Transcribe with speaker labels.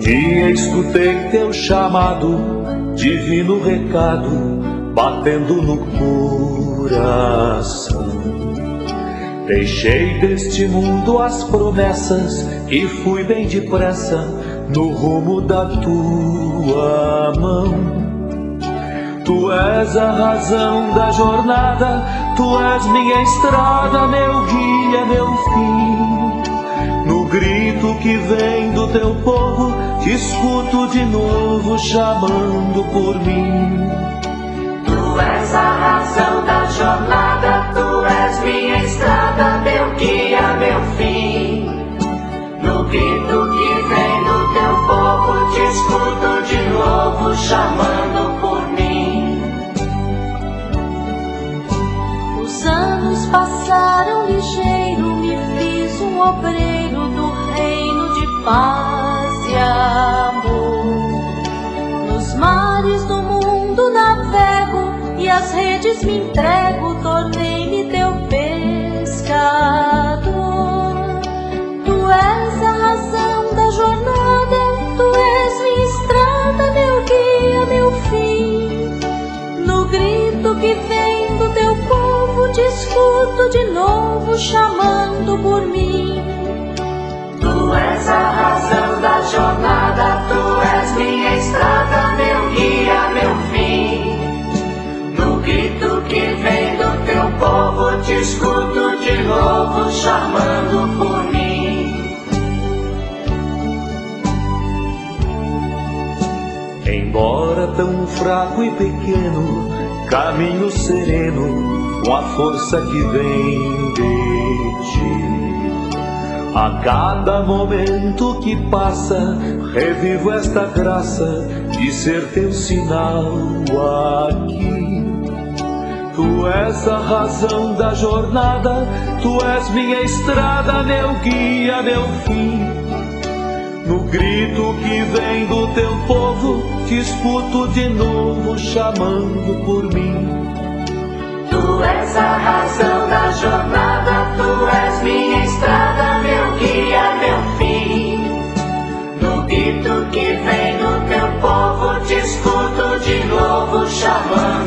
Speaker 1: dia escutei teu chamado, divino recado, batendo no coração. Deixei deste mundo as promessas e fui bem depressa no rumo da tua mão. Tu és a razão da jornada, tu és minha estrada, meu guia, meu fim. No grito que vem do teu povo, te escuto de novo chamando por mim.
Speaker 2: Tu és a razão da jornada, tu és minha estrada, meu guia, meu fim. No grito que vem do teu povo, te escuto de novo chamando por mim.
Speaker 3: Os anos passaram ligeiro, me fiz um obreiro do reino de paz e amor. Nos mares do mundo navego e as redes me entrego, tornei-me teu pescador. Tu és a razão da jornada, tu és minha estrada, meu guia, meu fim. No grito que vem do teu povo, te escuto de novo chamando por mim.
Speaker 2: Tu és a razão da jornada, tu és minha estrada, meu guia, meu fim. No grito que vem do teu povo, te escuto de novo chamando por mim.
Speaker 1: Embora tão fraco e pequeno, caminho sereno com a força que vem de ti. A cada momento que passa, revivo esta graça de ser teu sinal aqui. Tu és a razão da jornada, tu és minha estrada, meu guia, meu fim. No grito que vem do teu povo, te escuto de novo chamando por mim.
Speaker 2: Tu és a razão da jornada, tu és minha estrada, meu guia, meu fim. No grito que vem do teu povo, te escuto de novo chamando